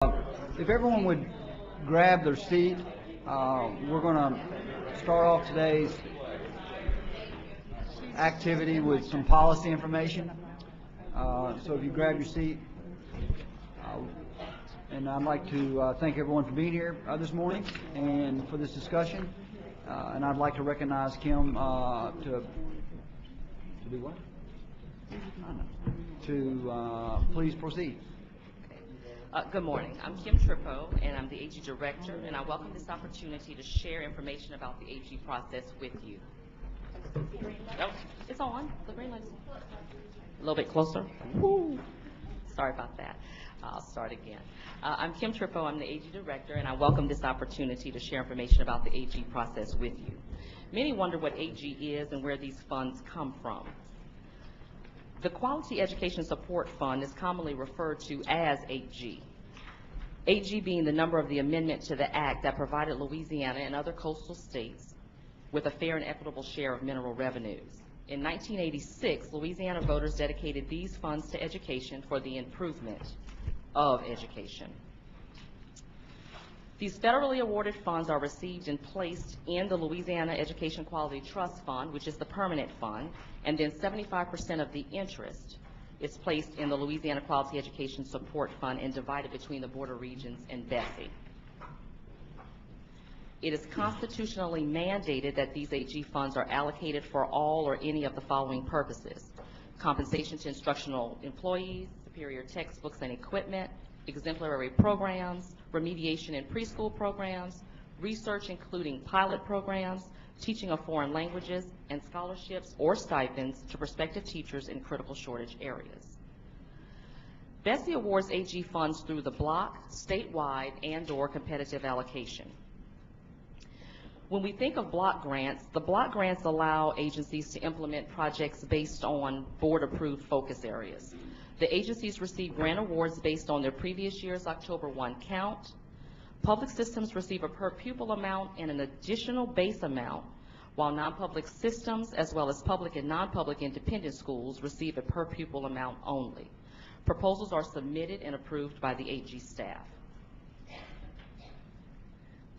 If everyone would grab their seat, we're going to start off today's activity with some policy information. So if you grab your seat, and I'd like to thank everyone for being here this morning and for this discussion. And I'd like to recognize Kim to do what? To please proceed. Good morning. I'm Kim Trippo, and I'm the AG Director, and I welcome this opportunity to share information about the AG process with you. Oh, it's on. The green light is on. A little bit closer. Woo. Sorry about that. I'll start again. I'm Kim Trippo. I'm the AG Director, and I welcome this opportunity to share information about the AG process with you. Many wonder what AG is and where these funds come from. The Quality Education Support Fund is commonly referred to as 8G. 8G being the number of the amendment to the act that provided Louisiana and other coastal states with a fair and equitable share of mineral revenues. In 1986, Louisiana voters dedicated these funds to education for the improvement of education. These federally awarded funds are received and placed in the Louisiana Education Quality Trust Fund, which is the permanent fund, and then 75% of the interest is placed in the Louisiana Quality Education Support Fund and divided between the Board of Regents and BESI. It is constitutionally mandated that these 8G funds are allocated for all or any of the following purposes: compensation to instructional employees, superior textbooks and equipment, exemplary programs, remediation and preschool programs, research including pilot programs, teaching of foreign languages, and scholarships or stipends to prospective teachers in critical shortage areas. BESI awards AG funds through the block, statewide, and/or competitive allocation. When we think of block grants, the block grants allow agencies to implement projects based on board-approved focus areas. The agencies receive grant awards based on their previous year's October 1 count. Public systems receive a per pupil amount and an additional base amount, while non-public systems, as well as public and non-public independent schools, receive a per pupil amount only. Proposals are submitted and approved by the AG staff.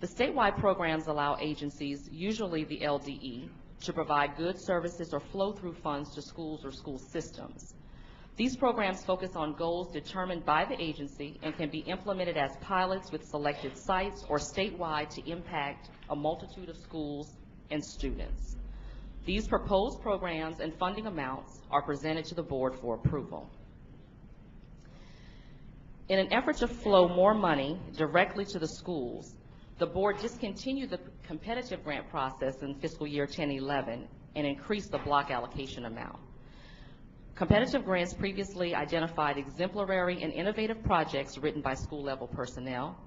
The statewide programs allow agencies, usually the LDE, to provide goods, services, or flow-through funds to schools or school systems. These programs focus on goals determined by the agency and can be implemented as pilots with selected sites or statewide to impact a multitude of schools and students. These proposed programs and funding amounts are presented to the board for approval. In an effort to flow more money directly to the schools, the board discontinued the competitive grant process in fiscal year 10-11 and increased the block allocation amount. Competitive grants previously identified exemplary and innovative projects written by school-level personnel,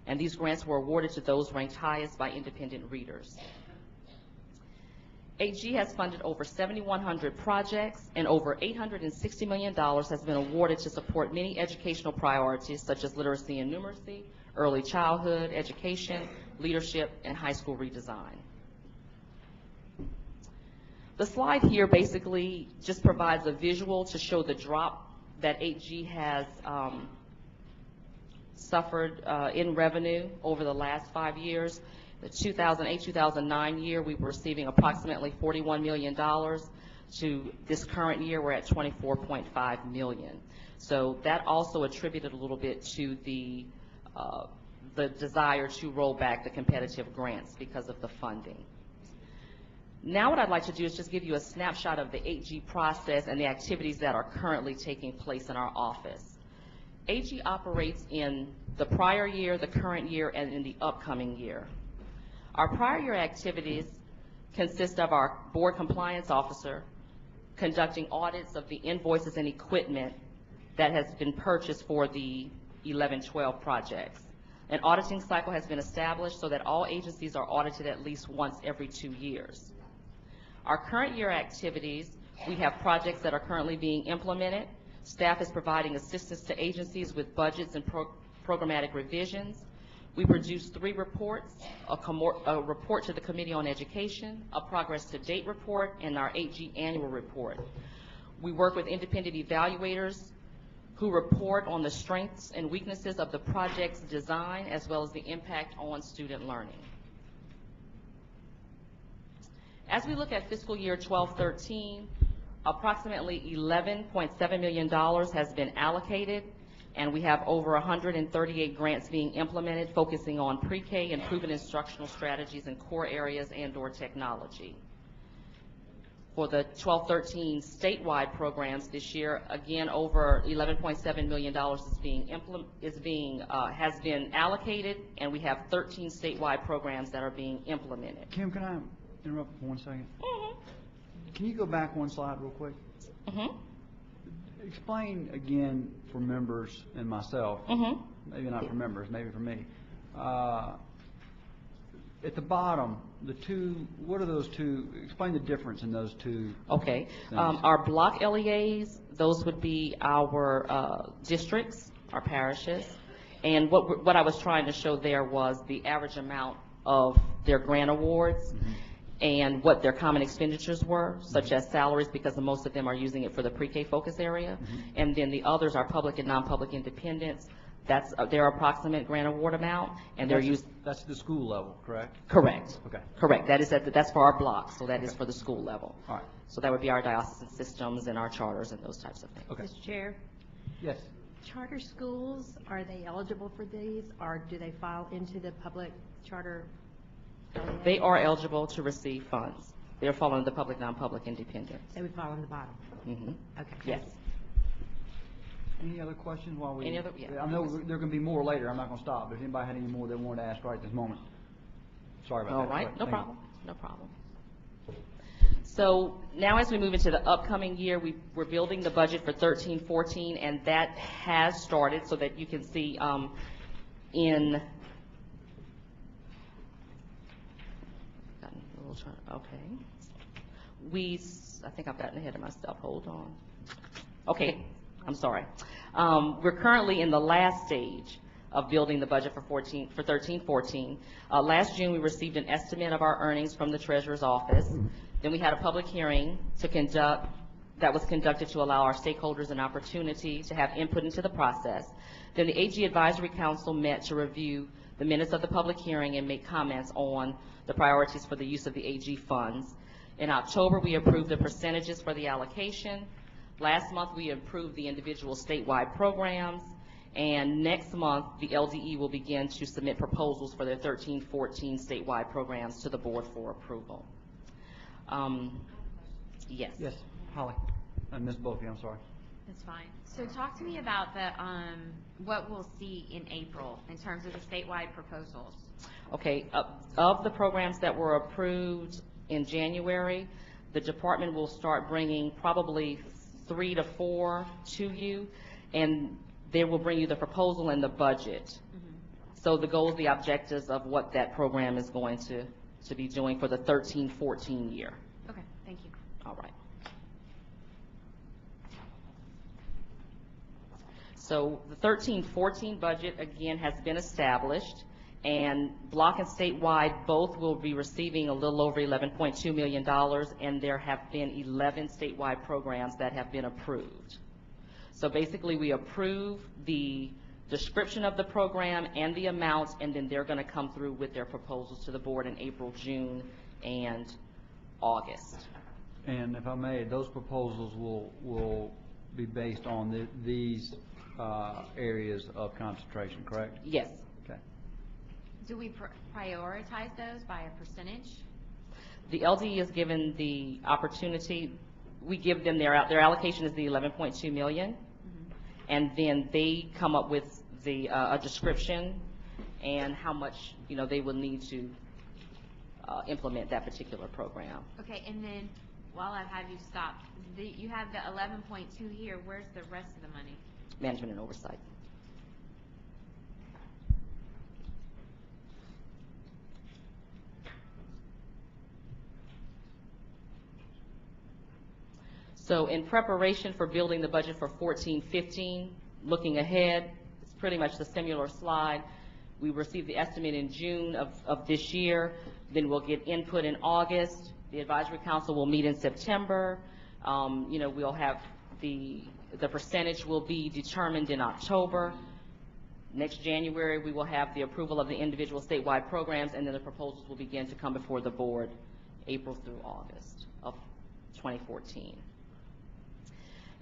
and these grants were awarded to those ranked highest by independent readers. AG has funded over 7,100 projects, and over $860 million has been awarded to support many educational priorities such as literacy and numeracy, early childhood education, leadership, and high school redesign. The slide here basically just provides a visual to show the drop that 8G has suffered in revenue over the last 5 years. The 2008-2009 year, we were receiving approximately $41 million. To this current year, we're at $24.5 million. So that also attributed a little bit to the desire to roll back the competitive grants because of the funding. Now what I'd like to do is just give you a snapshot of the 8G process and the activities that are currently taking place in our office. AG operates in the prior year, the current year, and in the upcoming year. Our prior year activities consist of our board compliance officer conducting audits of the invoices and equipment that has been purchased for the 11-12 projects. An auditing cycle has been established so that all agencies are audited at least once every 2 years. Our current year activities, we have projects that are currently being implemented. Staff is providing assistance to agencies with budgets and programmatic revisions. We produce 3 reports, a report to the Committee on Education, a progress to date report, and our 8G annual report. We work with independent evaluators who report on the strengths and weaknesses of the project's design as well as the impact on student learning. As we look at fiscal year 12-13, approximately $11.7 million has been allocated, and we have over 138 grants being implemented focusing on pre-K and proven instructional strategies in core areas and/or technology. For the 12-13 statewide programs this year, again, over $11.7 million has been allocated, and we have 13 statewide programs that are being implemented. Kim, can I interrupt for 1 second? Can you go back 1 slide real quick? Explain again for members and myself, maybe not for members, maybe for me. At the bottom, the two, what are those two? Explain the difference in those two. Okay. Our block LEAs, those would be our districts, our parishes. And what I was trying to show there was the average amount of their grant awards and what their common expenditures were, such as salaries, because most of them are using it for the pre-K focus area. And then the others are public and non-public independents. That's their approximate grant award amount, and they're used. That's the school level, correct? Correct. Okay. Correct. That is that's for our blocks, so that is for the school level. All right. So that would be our diocesan systems and our charters and those types of things. Okay. Mr. Chair, Yes. charter schools, are they eligible for these, or do they file into the public charter? They are eligible to receive funds. They're following the public, non-public independents. They would fall on the bottom. Okay. Yes. Any other questions while we? Any other? Yeah. I know there are going to be more later. I'm not going to stop. But if anybody had any more they wanted to ask right this moment, sorry about that. All right. No Thank problem. No problem. So now as we move into the upcoming year, we're building the budget for 13-14, and that has started so that you can see I think I've gotten ahead of myself. Hold on. Okay. I'm sorry. We're currently in the last stage of building the budget for 13-14. Last June, we received an estimate of our earnings from the Treasurer's Office. Then we had a public hearing that was conducted to allow our stakeholders an opportunity to have input into the process. Then the AG Advisory Council met to review the minutes of the public hearing and make comments on the priorities for the use of the AG funds. In October, we approved the percentages for the allocation. Last month, we approved the individual statewide programs, and next month, the LDE will begin to submit proposals for their 13-14 statewide programs to the board for approval. Yes. Yes, Holly. I missed both of you. I'm sorry. That's fine. So talk to me about the what we'll see in April in terms of the statewide proposals. Okay. Of the programs that were approved in January, the department will start bringing probably 3 to 4 to you, and they will bring you the proposal and the budget. So the goals, the objectives of what that program is going to be doing for the 13-14 year. Okay, thank you. All right. So the 13-14 budget, again, has been established, and block and statewide both will be receiving a little over $11.2 million, and there have been 11 statewide programs that have been approved. So basically, we approve the description of the program and the amounts, and then they're going to come through with their proposals to the board in April, June, and August. And if I may, those proposals will be based on these areas of concentration, correct? Yes. Okay. Do we prioritize those by a percentage? The LDE is given the opportunity. We give them their allocation is the $11.2 million, and then they come up with the a description and how much they will need to implement that particular program. Okay, and then while I have you stop, you have the 11.2 here. Where's the rest of the money? Management and oversight. So in preparation for building the budget for 14-15, looking ahead, it's pretty much the similar slide. We received the estimate in June of this year. Then we'll get input in August. The advisory council will meet in September. We'll have the The percentage will be determined in October. Next January, we will have the approval of the individual statewide programs, and then the proposals will begin to come before the board April through August of 2014.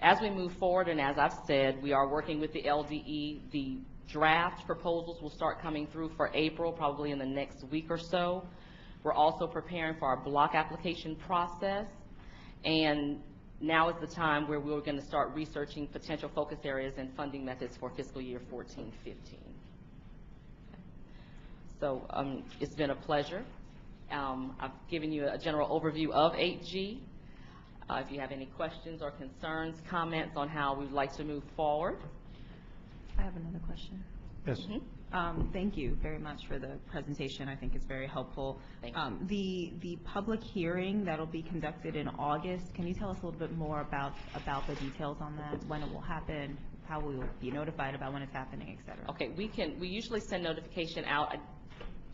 As we move forward, and as I've said, we are working with the LDE. The draft proposals will start coming through for April, probably in the next week or so. We're also preparing for our block application process, and now is the time where we're going to start researching potential focus areas and funding methods for fiscal year 14-15. So it's been a pleasure. I've given you a general overview of 8G. If you have any questions or concerns, comments on how we'd like to move forward. I have another question. Yes. Thank you very much for the presentation. I think it's very helpful. Thank you. The public hearing that'll be conducted in August, can you tell us a little bit more about the details on that, when it will happen, how we will be notified about when it's happening, et cetera? Okay, we usually send notification out. I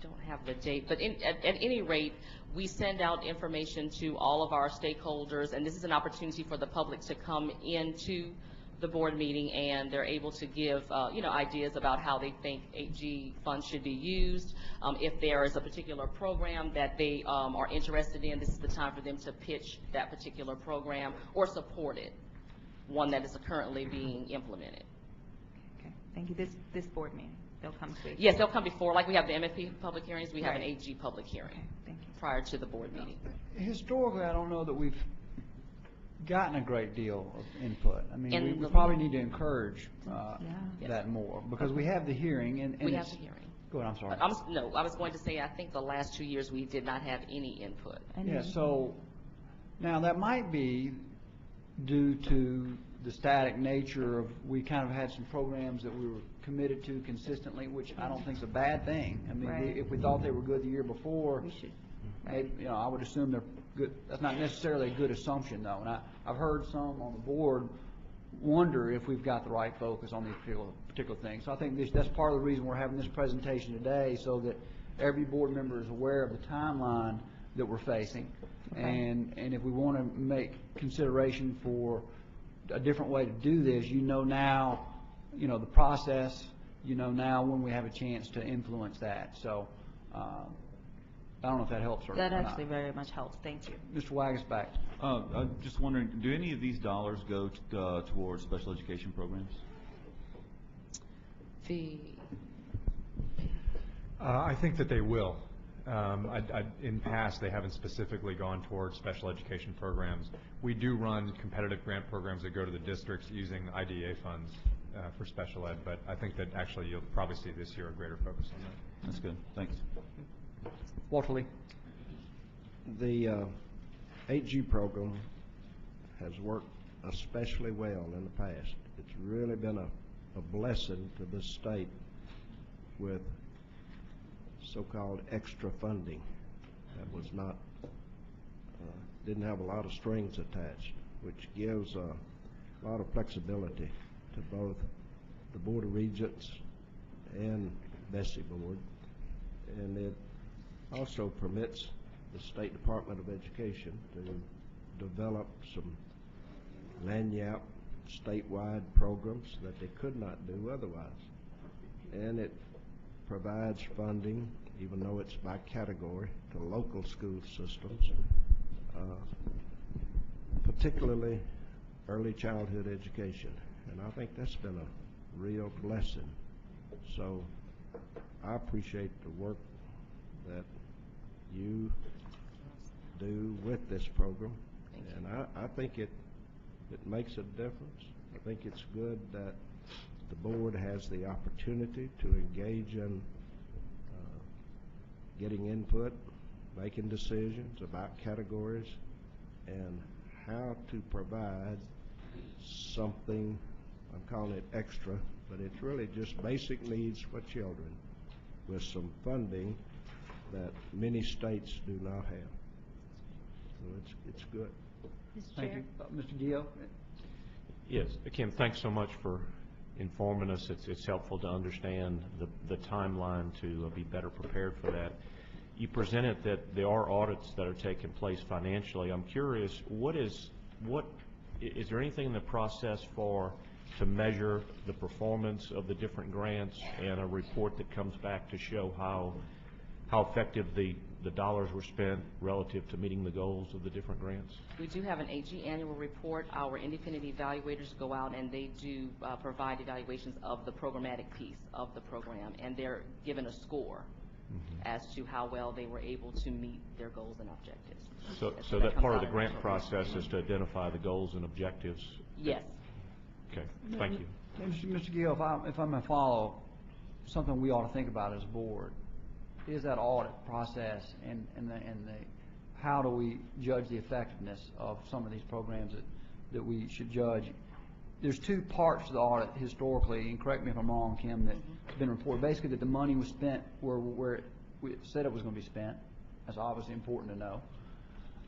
don't have the date, but at any rate, we send out information to all of our stakeholders, and this is an opportunity for the public to come into the board meeting, and they're able to give ideas about how they think 8G funds should be used. If there is a particular program that they are interested in, this is the time for them to pitch that particular program or support it, one that is currently being implemented. Okay, thank you. This board meeting, they'll come to. Yes, they'll come before, like we have the MFP public hearings, we have an Right. 8G public hearing Okay, thank you. prior to the board meeting. Historically, I don't know that we've gotten a great deal of input. I mean, And we the- probably need to encourage Yes. that more, because we have the hearing, and We have it's- the hearing. Go ahead, I'm sorry. I was going to say, I think the last 2 years we did not have any input. Yeah, so, now that might be due to the static nature of, we kind of had some programs that we were committed to consistently, which I don't think is a bad thing. I mean, Right. if we thought they were good the year before, We should. maybe, I would assume they're good. That's not necessarily a good assumption, though. And I've heard some on the board wonder if we've got the right focus on these particular things. So I think that's part of the reason we're having this presentation today, so that every board member is aware of the timeline that we're facing. Okay. And if we want to make consideration for a different way to do this, now, the process, now when we have a chance to influence that. So, I don't know if that helps or not. That actually very much helps. Thank you. Mr. Wagasback. I'm just wondering, do any of these dollars go towards special education programs? I think that they will. In past, they haven't specifically gone towards special education programs. We do run competitive grant programs that go to the districts using IDEA funds for special ed, but I think that actually you'll probably see this year a greater focus on that. That's good. Thanks. Walter Lee. The 8G program has worked especially well in the past. It's really been a blessing to this state with so-called extra funding that was not, didn't have a lot of strings attached, which gives a lot of flexibility to both the Board of Regents and Bessie Board, and it also permits the State Department of Education to develop some lagniappe statewide programs that they could not do otherwise. And it provides funding, even though it's by category, to local school systems, particularly early childhood education. And I think that's been a real blessing. So I appreciate the work that you do with this program. And I think it makes a difference. I think it's good that the board has the opportunity to engage in getting input, making decisions about categories, and how to provide something, I'm calling it extra, but it's really just basic needs for children with some funding that many states do not have. So it's good. Mr. Thank Chair? you. Mr. Dio. Yes, Kim, thanks so much for informing us. It's helpful to understand the timeline to be better prepared for that. You presented that there are audits that are taking place financially. I'm curious, what is there anything in the process to measure the performance of the different grants and a report that comes back to show how effective the dollars were spent relative to meeting the goals of the different grants? We do have an AG annual report. Our independent evaluators go out and they do provide evaluations of the programmatic piece of the program, and they're given a score as to how well they were able to meet their goals and objectives. So that part of the grant process is to identify the goals and objectives? Yes. Okay, thank you. Mr. Gill, if I'm going to follow, something we ought to think about as a board is that audit process and how do we judge the effectiveness of some of these programs that we should judge. There's two parts to the audit historically, and correct me if I'm wrong, Kim, that's been reported. Basically, that the money was spent where we said it was going to be spent. That's obviously important to know.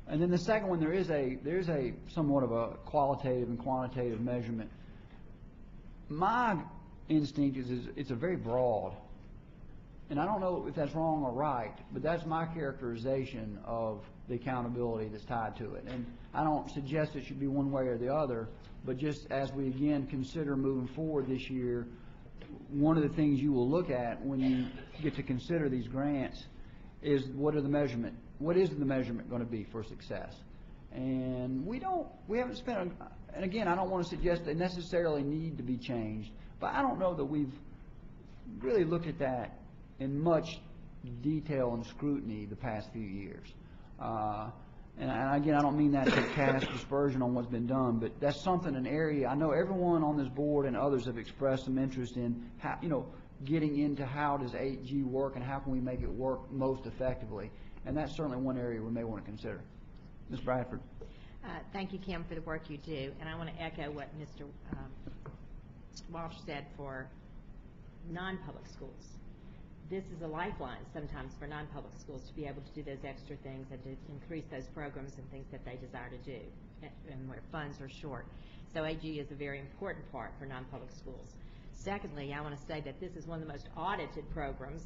And then the second one, there is a somewhat of a qualitative and quantitative measurement. My instinct is it's a very broad, and I don't know if that's wrong or right, but that's my characterization of the accountability that's tied to it. And I don't suggest it should be one way or the other, but just as we again consider moving forward this year, one of the things you will look at when you get to consider these grants is what is the measurement going to be for success? And we haven't spent, and again, I don't want to suggest they necessarily need to be changed, but I don't know that we've really looked at that in much detail and scrutiny the past few years. And again, I don't mean that to cast dispersion on what's been done, but that's something, an area, I know everyone on this board and others have expressed some interest in, how, getting into how does 8G work and how can we make it work most effectively. And that's certainly one area we may want to consider. Ms. Bradford. Thank you, Kim, for the work you do. And I want to echo what Mr. Walsh said for non-public schools. This is a lifeline sometimes for non-public schools to be able to do those extra things and to increase those programs and things that they desire to do and where funds are short. So AG is a very important part for non-public schools. Secondly, I want to say that this is one of the most audited programs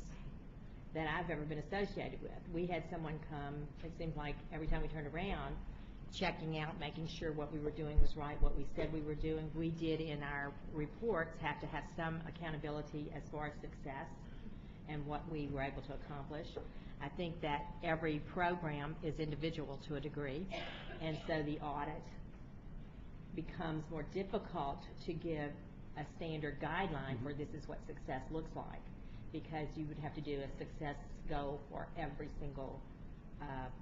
that I've ever been associated with. We had someone come, it seemed like every time we turned around, checking out, making sure what we were doing was right, what we said we were doing. We did in our reports have to have some accountability as far as success and what we were able to accomplish. I think that every program is individual to a degree, and so the audit becomes more difficult to give a standard guideline where this is what success looks like, because you would have to do a success goal for every single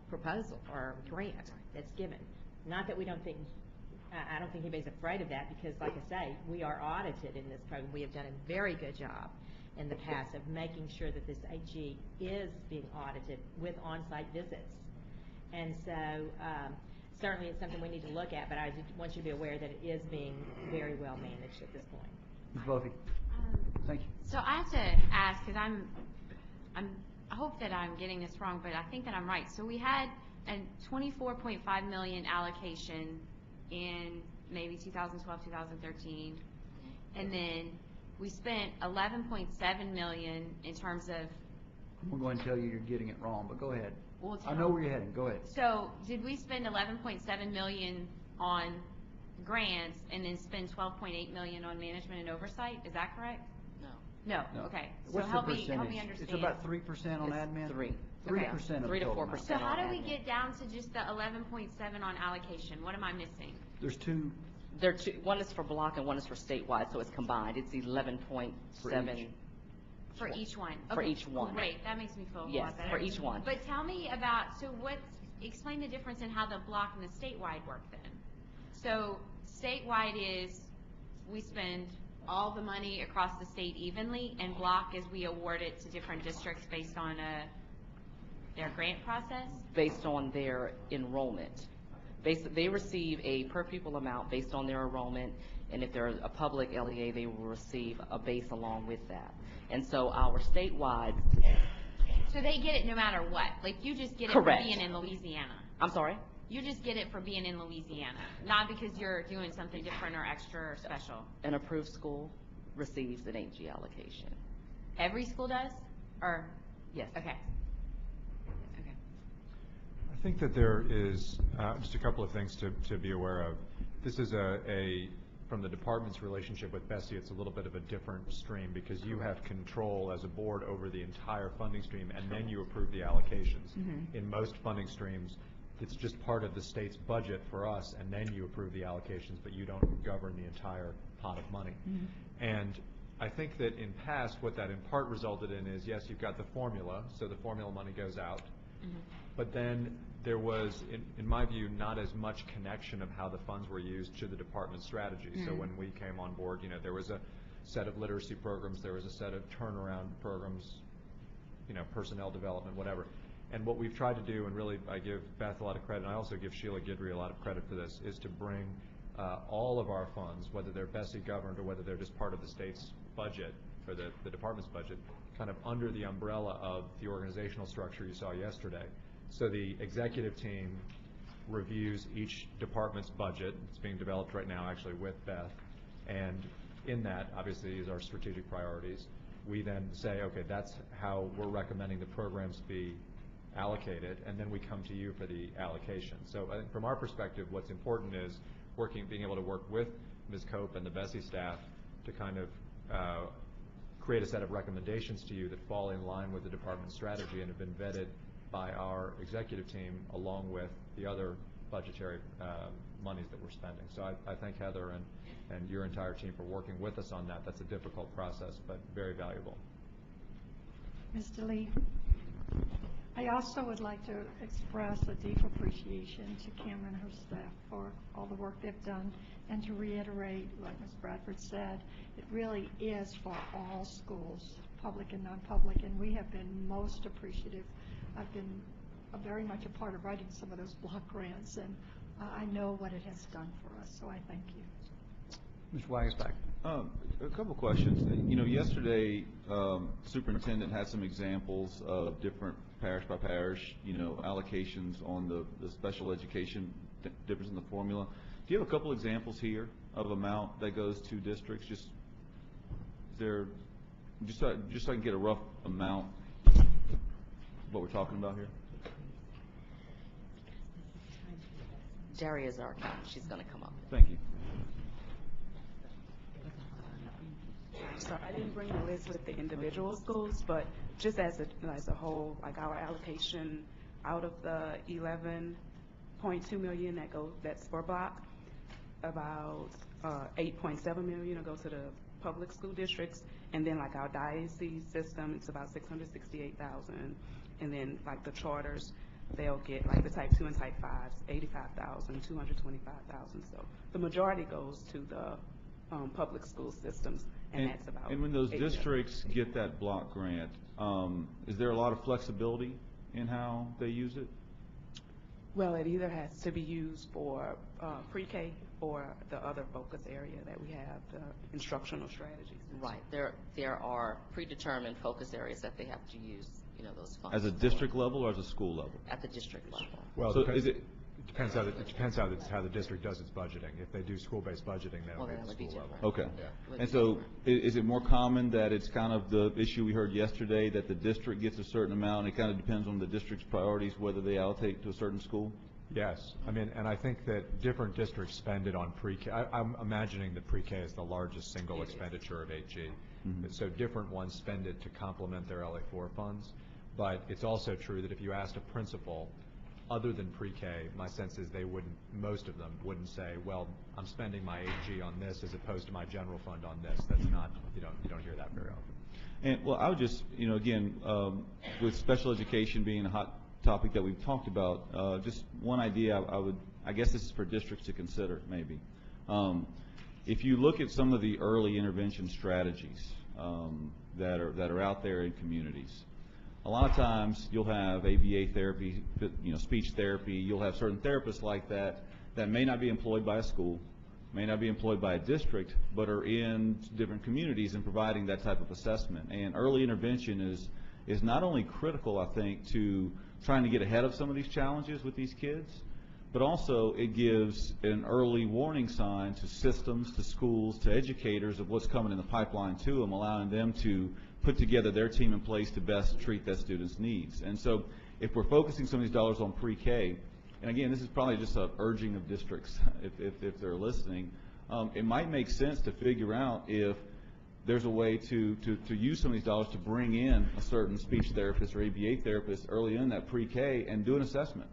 proposal or grant that's given. Not that we don't think, I don't think anybody's afraid of that, because like I say, we are audited in this program. We have done a very good job in the past of making sure that this AG is being audited with on-site visits. And so certainly it's something we need to look at, but I want you to be aware that it is being very well managed at this point. Ms. Bovee. Thank you. So I have to ask, because I hope that I'm getting this wrong, but I think that I'm right. So we had a $24.5 million allocation in maybe 2012, 2013, and then we spent $11.7 million in terms of. I'm going to tell you you're getting it wrong, but go ahead. Well, I know where you're heading. Go ahead. So did we spend $11.7 million on grants and then spend $12.8 million on management and oversight? Is that correct? No. No. Okay. What's so help the me percentage? understand. It's about 3% on admin? 3. 3% of 3 to total 4%. amount. So how on do we admin. get down to just the 11.7 on allocation? What am I missing? There's two. There are two. One is for block and one is for statewide, so it's combined. It's 11.7 For each one. For Okay, each one. Great. That makes me feel a Yes, lot better. for each one. But tell me about, explain the difference in how the block and the statewide work then. So statewide is we spend all the money across the state evenly, and block is we award it to different districts based on their grant process? based on their enrollment. They receive a per pupil amount based on their enrollment, and if they're a public LEA, they will receive a base along with that. And so our statewide. So they get it no matter what? Like you just get it Correct. for being in Louisiana? I'm sorry? You just get it for being in Louisiana, not because you're doing something different or extra or special? An approved school receives an 8G allocation. Every school does? Or? Yes. Okay. I think that there is just a couple of things to be aware of. This is from the department's relationship with Bessie, it's a little bit of a different stream because you have control as a board over the entire funding stream and then you approve the allocations. In most funding streams, it's just part of the state's budget for us and then you approve the allocations, but you don't govern the entire pot of money. And I think that in past, what that in part resulted in is, yes, you've got the formula, so the formula money goes out, but then there was, in my view, not as much connection of how the funds were used to the department's strategy. So when we came on board, there was a set of literacy programs, there was a set of turnaround programs, personnel development, whatever. And what we've tried to do, and really I give Beth a lot of credit, and I also give Sheila Guidry a lot of credit for this, is to bring all of our funds, whether they're Bessie governed or whether they're just part of the state's budget, or the department's budget, kind of under the umbrella of the organizational structure you saw yesterday. So the executive team reviews each department's budget. It's being developed right now actually with Beth. And in that, obviously, is our strategic priorities. We then say, okay, that's how we're recommending the programs be allocated, and then we come to you for the allocation. So I think from our perspective, what's important is being able to work with Ms. Cope and the Bessie staff to kind of create a set of recommendations to you that fall in line with the department's strategy and have been vetted by our executive team along with the other budgetary monies that we're spending. So I thank Heather and your entire team for working with us on that. That's a difficult process, but very valuable. Mr. Lee, I also would like to express a deep appreciation to Cameron and her staff for all the work they've done, and to reiterate what Ms. Bradford said, it really is for all schools, public and non-public, and we have been most appreciative. I've been very much a part of writing some of those block grants, and I know what it has done for us, so I thank you. Mr. Wagensback. A couple questions. Yesterday, superintendent had some examples of different parish by parish, allocations on the special education difference in the formula. Do you have a couple examples here of amount that goes to districts? Just so I can get a rough amount of what we're talking about here. Jerry is our accountant. She's going to come up. Thank you. So I didn't bring the list with the individual schools, but just as a whole, like our allocation out of the 11.2 million that's for block, about 8.7 million will go to the public school districts, and then like our diocese system, it's about 668,000, and then like the charters, they'll get like the type 2 and type 5s, 85,000, 225,000. So the majority goes to the public school systems, and that's about. And when those districts get that block grant, is there a lot of flexibility in how they use it? Well, it either has to be used for pre-K or the other focus area that we have, the instructional strategies. Right. There are predetermined focus areas that they have to use, those funds. As a district level or as a school level? At the district level. Well, so it depends how the district does its budgeting. If they do school-based budgeting, they'll be at the school level. Okay. Yeah. And so is it more common that it's kind of the issue we heard yesterday that the district gets a certain amount, and it kind of depends on the district's priorities whether they allocate to a certain school? Yes. I mean, and I think that different districts spend it on pre-K. I'm imagining that pre-K is the largest single expenditure of 8G. So different ones spend it to complement their LA4 funds. But it's also true that if you asked a principal, other than pre-K, my sense is most of them wouldn't say, well, I'm spending my 8G on this as opposed to my general fund on this. That's not, you don't hear that very often. And well, I would just, again, with special education being a hot topic that we've talked about, just one idea I guess this is for districts to consider maybe. If you look at some of the early intervention strategies that are out there in communities, a lot of times you'll have ABA therapy, speech therapy. You'll have certain therapists like that may not be employed by a school, may not be employed by a district, but are in different communities and providing that type of assessment. And early intervention is not only critical, I think, to trying to get ahead of some of these challenges with these kids, but also it gives an early warning sign to systems, to schools, to educators of what's coming in the pipeline to them, allowing them to put together their team in place to best treat that student's needs. And so if we're focusing some of these dollars on pre-K, and again, this is probably just an urging of districts if they're listening, it might make sense to figure out if there's a way to use some of these dollars to bring in a certain speech therapist or ABA therapist early in that pre-K and do an assessment.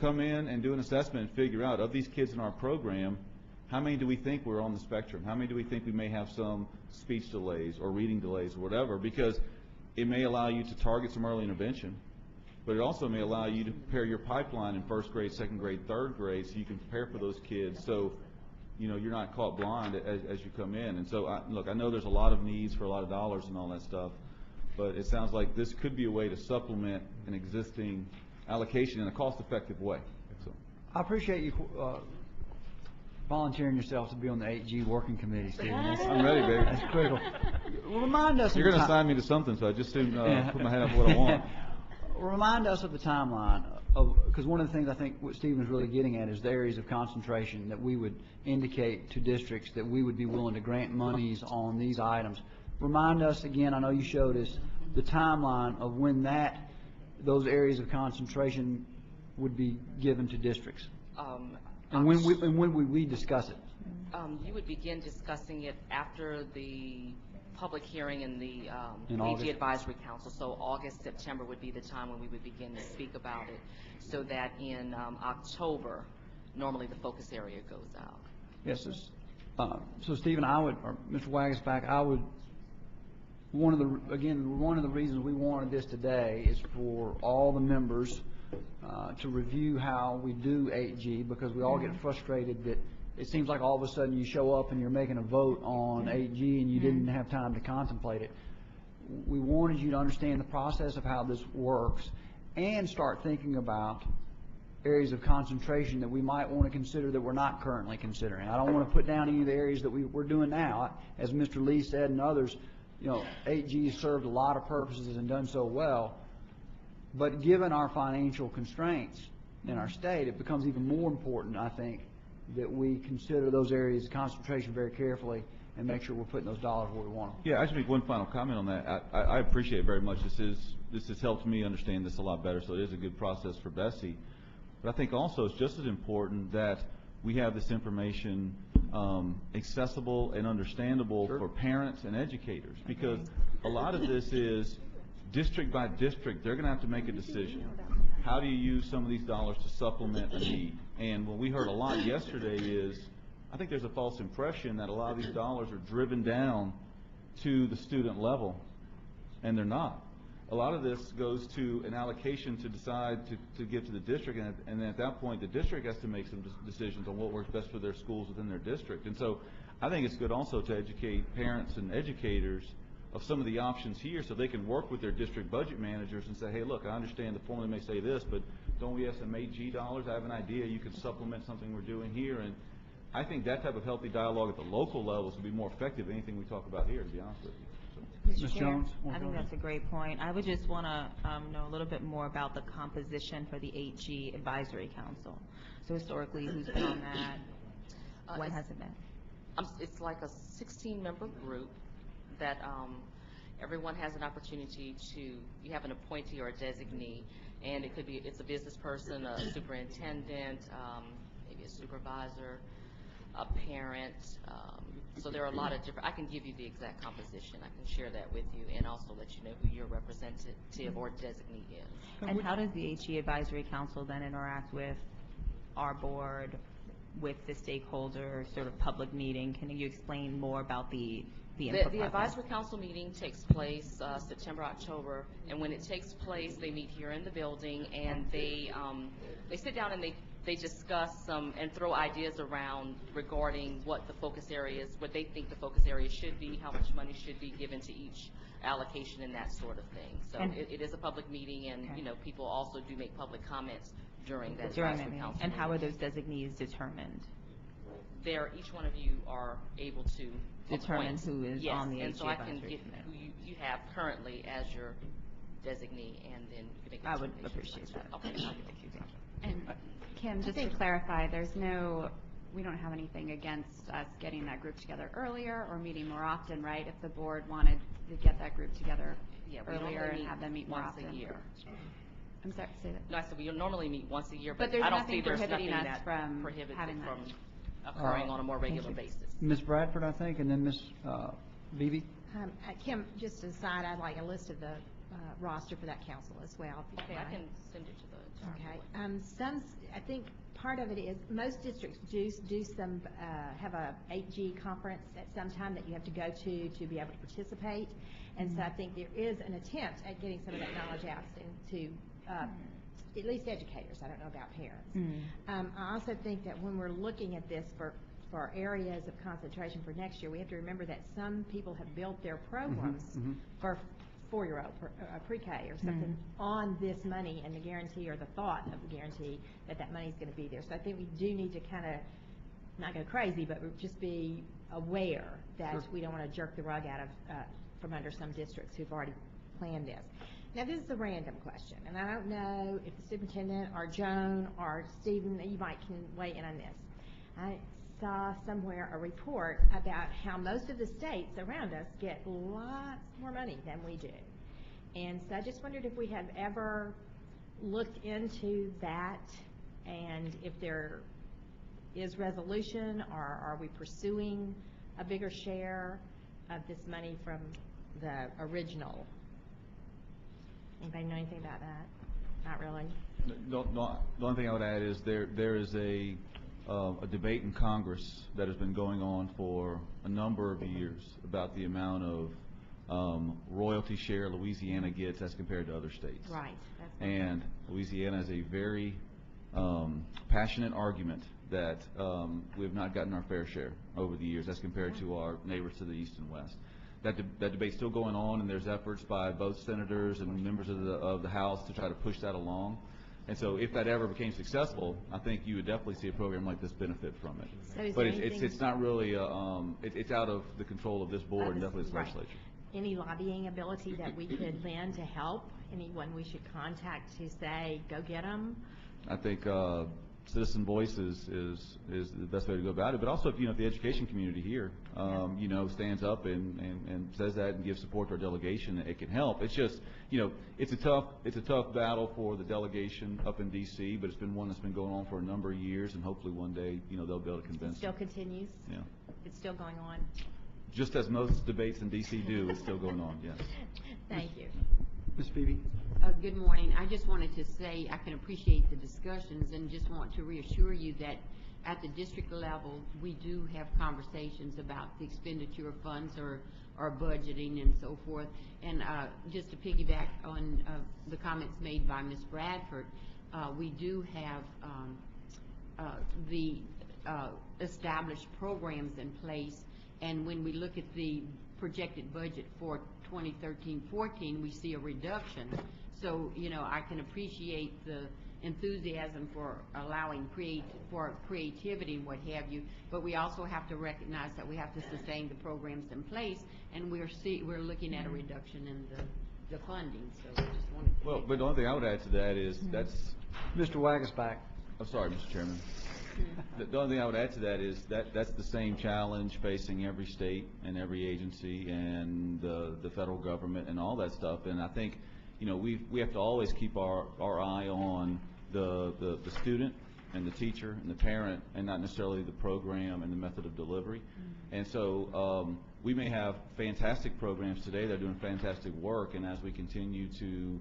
Come in and do an assessment and figure out, of these kids in our program, how many do we think we're on the spectrum? How many do we think we may have some speech delays or reading delays or whatever? Because it may allow you to target some early intervention, but it also may allow you to prepare your pipeline in first grade, second grade, third grade, so you can prepare for those kids. So, you know, you're not caught blind as you come in. And so, look, I know there's a lot of needs for a lot of dollars and all that stuff, but it sounds like this could be a way to supplement an existing allocation in a cost-effective way. So, I appreciate you volunteering yourself to be on the 8G working committee, Stephen. I'm ready, baby. That's critical. Remind us. You're going to assign me to something, so I just soon put my head up what I want. Remind us of the timeline, because one of the things I think what Stephen's really getting at is the areas of concentration that we would indicate to districts that we would be willing to grant monies on these items. Remind us again, I know you showed us the timeline of when those areas of concentration would be given to districts. And when would we discuss it? You would begin discussing it after the public hearing in the In AG August? Advisory Council. So August, September would be the time when we would begin to speak about it, so that in October, normally the focus area goes out. Yes, so Stephen, or Mr. Wagensback, one of the reasons we wanted this today is for all the members to review how we do 8G, because we all get frustrated that it seems like all of a sudden you show up and you're making a vote on 8G and you didn't have time to contemplate it. We wanted you to understand the process of how this works and start thinking about areas of concentration that we might want to consider that we're not currently considering. I don't want to put down any of the areas that we're doing now. As Mr. Lee said and others, you know, 8G has served a lot of purposes and done so well, but given our financial constraints in our state, it becomes even more important, I think, that we consider those areas of concentration very carefully and make sure we're putting those dollars where we want them. Yeah, I should make one final comment on that. I appreciate it very much. This has helped me understand this a lot better, so it is a good process for Bessie. But I think also it's just as important that we have this information accessible and understandable for parents and educators, because a lot of this is district by district. They're going to have to make a decision. How do you use some of these dollars to supplement a need? And what we heard a lot yesterday is, I think there's a false impression that a lot of these dollars are driven down to the student level, and they're not. A lot of this goes to an allocation to decide to give to the district, and then at that point the district has to make some decisions on what works best for their schools within their district. And so I think it's good also to educate parents and educators of some of the options here, so they can work with their district budget managers and say, hey, look, I understand the formula may say this, but don't we have some 8G dollars? I have an idea. You could supplement something we're doing here. And I think that type of healthy dialogue at the local levels will be more effective than anything we talk about here, to be honest with you. Ms. Jones? I think that's a great point. I would just want to know a little bit more about the composition for the 8G Advisory Council. So historically, who's been on that? When has it been? It's like a 16-member group that everyone has an opportunity to, you have an appointee or a designee, and it could be, it's a business person, a superintendent, maybe a supervisor, a parent. So there are a lot of different, I can give you the exact composition. I can share that with you and also let you know who your representative or designee is. And how does the HE Advisory Council then interact with our board, with the stakeholder sort of public meeting? Can you explain more about the input process? The Advisory Council meeting takes place September, October, and when it takes place, they meet here in the building, and they sit down and they discuss and throw ideas around regarding what the focus areas, what they think the focus areas should be, how much money should be given to each allocation and that sort of thing. So it is a public meeting, and you know, people also do make public comments during that Advisory Council. And how are those designees determined? Each one of you are able to determine who is on the HE Advisory Committee. And so I can get who you have currently as your designee, and then you can make a I would determination. appreciate that. Okay. And Kim, just to clarify, we don't have anything against us getting that group together earlier or meeting more often, right? If the board wanted to get that group together earlier and have them meet more often. Once a year. I'm sorry, say that. No, I said we normally meet once a year, But but there's I don't nothing see there's prohibiting nothing us that from prohibits having it that. from occurring on a more regular basis. Ms. Bradford, I think, and then Ms. Beebe. Kim, just to decide, I'd like a list of the roster for that council as well. If you I could. can send it to the entire Okay. board. I think part of it is, most districts do some, have a 8G conference at some time that you have to go to be able to participate. And so I think there is an attempt at getting some of that knowledge out to at least educators. I don't know about parents. I also think that when we're looking at this for areas of concentration for next year, we have to remember that some people have built their programs for 4-year-old pre-K or something on this money and the guarantee or the thought of the guarantee that money is going to be there. So I think we do need to kind of not go crazy, but just be aware that we don't want to jerk the rug out of from under some districts who've already planned this. Now, this is a random question, and I don't know if the superintendent or Joan or Stephen, you might can weigh in on this. I saw somewhere a report about how most of the states around us get lots more money than we do. And so I just wondered if we have ever looked into that and if there is resolution, or are we pursuing a bigger share of this money from the original? Anybody know anything about that? Not really. The only thing I would add is there is a debate in Congress that has been going on for a number of years about the amount of royalty share Louisiana gets as compared to other states. Right. And Louisiana has a very passionate argument that we have not gotten our fair share over the years as compared to our neighbors to the east and west. That debate's still going on, and there's efforts by both senators and members of the House to try to push that along. And so if that ever became successful, I think you would definitely see a program like this benefit from it. So is but there it's not really, it's out of the control of this board and definitely the legislature. Any lobbying ability that we could lend to help? Anyone we should contact to say, go get them? I think citizen voice is the best way to go about it. But also, if the education community here, stands up and says that and gives support to our delegation, it can help. It's just, it's a tough battle for the delegation up in D.C., but it's been one that's been going on for a number of years, and hopefully one day, they'll be able to convince It still them. continues? Yeah. It's still going on? Just as most debates in D.C. do, it's still going on, yes. Thank you. Ms. Beebe. Good morning. I just wanted to say I can appreciate the discussions and just want to reassure you that at the district level, we do have conversations about the expenditure of funds or budgeting and so forth. And just to piggyback on the comments made by Ms. Bradford, we do have the established programs in place. And when we look at the projected budget for 2013-14, we see a reduction. So, I can appreciate the enthusiasm for allowing creativity and what have you, but we also have to recognize that we have to sustain the programs in place, and we're looking at a reduction in the funding. So I just wanted to But the only thing I would add to that is that's... Mr. Wagasback. I'm sorry, Mr. Chairman. The only thing I would add to that is that's the same challenge facing every state and every agency and the federal government and all that stuff. And I think, we have to always keep our eye on the student and the teacher and the parent, and not necessarily the program and the method of delivery. And so we may have fantastic programs today that are doing fantastic work, and as we continue to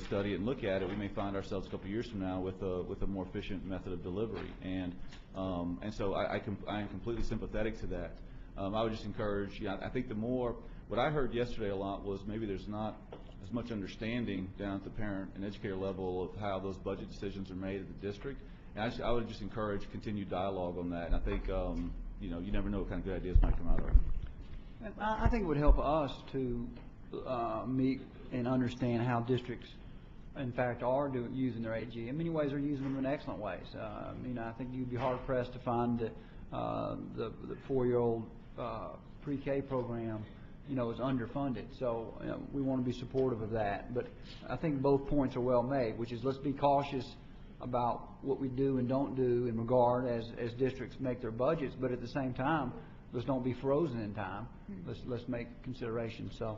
study it and look at it, we may find ourselves a couple of years from now with a more efficient method of delivery. And so I am completely sympathetic to that. I would just encourage, I think what I heard yesterday a lot was maybe there's not as much understanding down at the parent and educator level of how those budget decisions are made at the district. And I would just encourage continued dialogue on that. And I think, you never know what kind of good ideas might come out of it. I think it would help us to meet and understand how districts, in fact, are using their 8G. In many ways, they're using them in excellent ways. I think you'd be hard-pressed to find that the 4-year-old pre-K program, is underfunded. So we want to be supportive of that. But I think both points are well made, which is let's be cautious about what we do and don't do in regard as districts make their budgets. But at the same time, let's don't be frozen in time. Let's make considerations. So,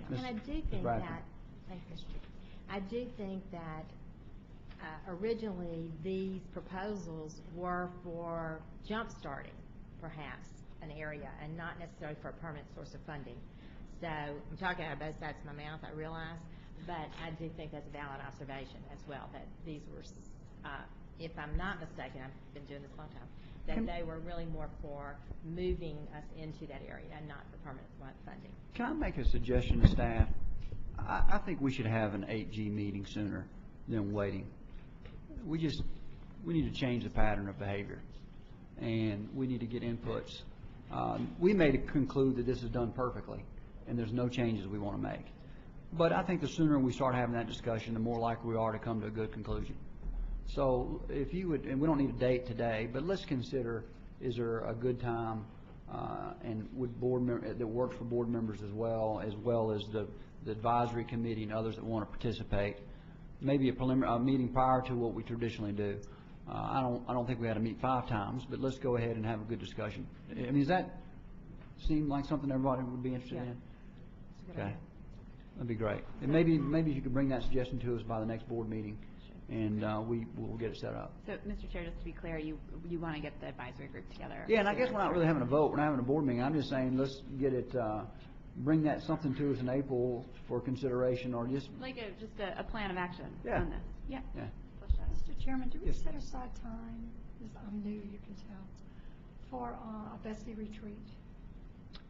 and I do think that, thank you, Mr. Chair. I do think that originally these proposals were for jump-starting, perhaps, an area, and not necessarily for a permanent source of funding. So I'm talking out of both sides of my mouth, I realize, but I do think that's a valid observation as well, that these were, if I'm not mistaken, I've been doing this a long time, that they were really more for moving us into that area and not for permanent funding. Can I make a suggestion to staff? I think we should have an 8G meeting sooner than waiting. We need to change the pattern of behavior, and we need to get inputs. We may conclude that this is done perfectly, and there's no changes we want to make. But I think the sooner we start having that discussion, the more likely we are to come to a good conclusion. So if you would, and we don't need a date today, but let's consider, is there a good time and would that works for board members as well as the advisory committee and others that want to participate, maybe a meeting prior to what we traditionally do. I don't think we had to meet 5 times, but let's go ahead and have a good discussion. I mean, does that seem like something everybody would be interested in? Okay, that'd be great. And maybe you could bring that suggestion to us by the next board meeting, and we'll get it set up. So, Mr. Chair, just to be clear, you want to get the advisory group together? Yeah, and I guess we're not really having a vote. We're not having a board meeting. I'm just saying let's get it. Bring that something to us in April for consideration, or just like just a plan of action on this. Yeah. Yeah. Mr. Chairman, do we Yes. set aside time, because I'm new, you can tell, for a Bessie retreat?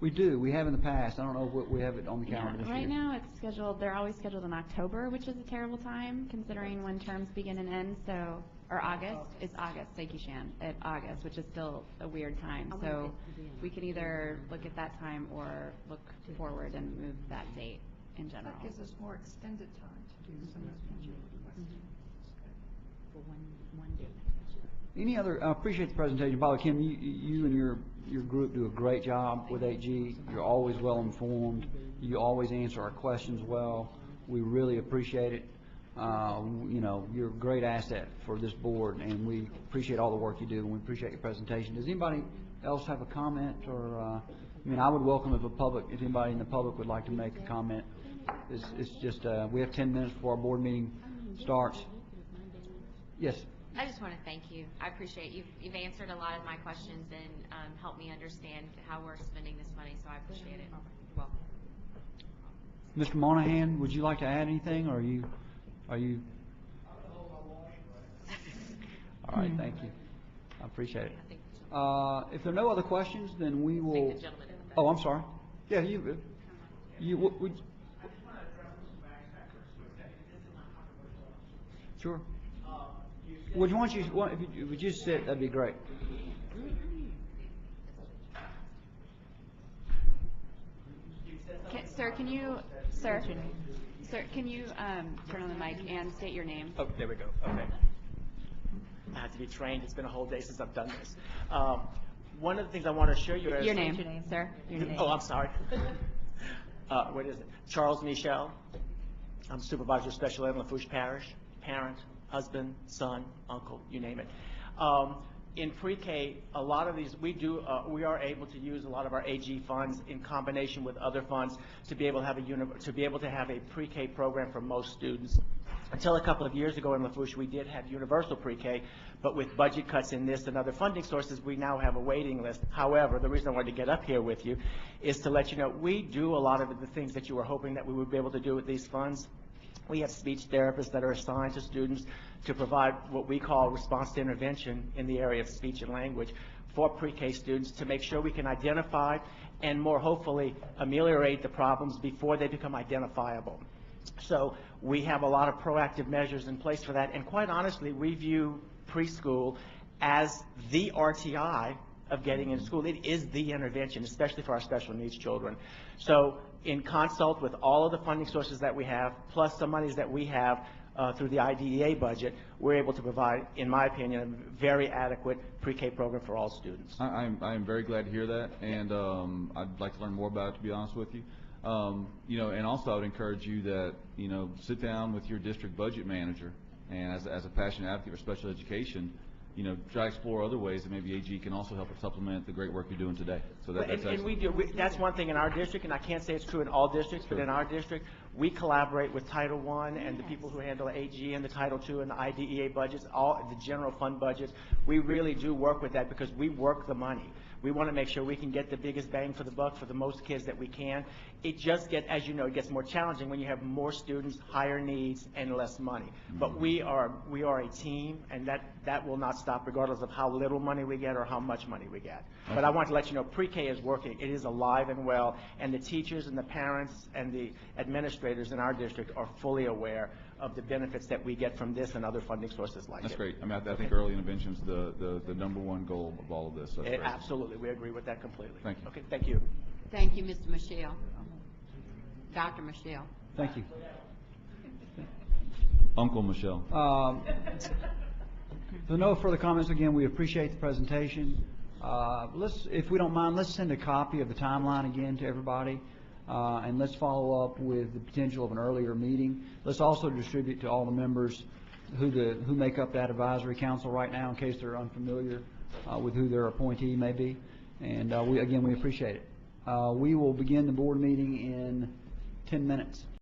We do. We have in the past. I don't know if we have it on the calendar this year. Right now it's scheduled, they're always scheduled in October, which is a terrible time considering when terms begin and end, so, or August, it's August, thank you, Shan, at August, which is still a weird time. So we can either look at that time or look forward and move that date in general. That gives us more extended time to do some of the questions. For one day. Any other? I appreciate the presentation. By the way, Kim, you and your group do a great job with 8G. You're always well informed. You always answer our questions well. We really appreciate it. You know, you're a great asset for this board, and we appreciate all the work you do, and we appreciate your presentation. Does anybody else have a comment, or I mean, I would welcome if anybody in the public would like to make a comment. It's just we have 10 minutes before our board meeting starts. Yes. I just want to thank you. I appreciate you've answered a lot of my questions and helped me understand how we're spending this money, so I appreciate it. You're welcome. Mr. Monahan, would you like to add anything, or are you? All right, thank you. I appreciate it. If there are no other questions, then we will. Oh, I'm sorry. Yeah, you would. Sure. Would you just sit? That'd be great. Sir, can you turn on the mic and state your name? Oh, there we go. Okay. I have to be trained. It's been a whole day since I've done this. One of the things I want to show you is... Your name, sir. Your name. Oh, I'm sorry. What is it? Charles Michel. I'm supervisor of special ed in Lafourche Parish. Parent, husband, son, uncle, you name it. In pre-K, a lot of these, we are able to use a lot of our AG funds in combination with other funds to be able to have a pre-K program for most students. Until a couple of years ago in Lafourche, we did have universal pre-K, but with budget cuts in this and other funding sources, we now have a waiting list. However, the reason I wanted to get up here with you is to let you know we do a lot of the things that you were hoping that we would be able to do with these funds. We have speech therapists that are assigned to students to provide what we call response to intervention in the area of speech and language for pre-K students to make sure we can identify and more hopefully ameliorate the problems before they become identifiable. So we have a lot of proactive measures in place for that, and quite honestly, we view preschool as the RTI of getting into school. It is the intervention, especially for our special needs children. So in consult with all of the funding sources that we have, plus some monies that we have through the IDEA budget, we're able to provide, in my opinion, a very adequate pre-K program for all students. I am very glad to hear that, and I'd like to learn more about it, to be honest with you. You know, and also I would encourage you that, you know, sit down with your district budget manager, and as a passionate advocate for special education, you know, try to explore other ways that maybe AG can also help supplement the great work you're doing today. So that's and we do. That's one thing in our district, and I can't say it's true in all districts, but in our district, We collaborate with Title I and the people who handle AG and the Title II and the IDEA budgets, all the general fund budgets. We really do work with that because we work the money. We want to make sure we can get the biggest bang for the buck for the most kids that we can. It just gets, as you know, it gets more challenging when you have more students, higher needs, and less money. But we are a team, and that will not stop regardless of how little money we get or how much money we get. But I want to let you know, pre-K is working. It is alive and well, and the teachers and the parents and the administrators in our district are fully aware of the benefits that we get from this and other funding sources like it. That's great. I mean, I think early intervention is the number one goal of all of this. That's great. Absolutely. We agree with that completely. Thank you. Okay, thank you. Thank you, Mr. Michelle. Dr. Michelle. Thank you. Uncle Michelle. So no further comments. Again, we appreciate the presentation. If we don't mind, let's send a copy of the timeline again to everybody, and let's follow up with the potential of an earlier meeting. Let's also distribute to all the members who make up that advisory council right now, in case they're unfamiliar with who their appointee may be. And we appreciate it. We will begin the board meeting in 10 minutes.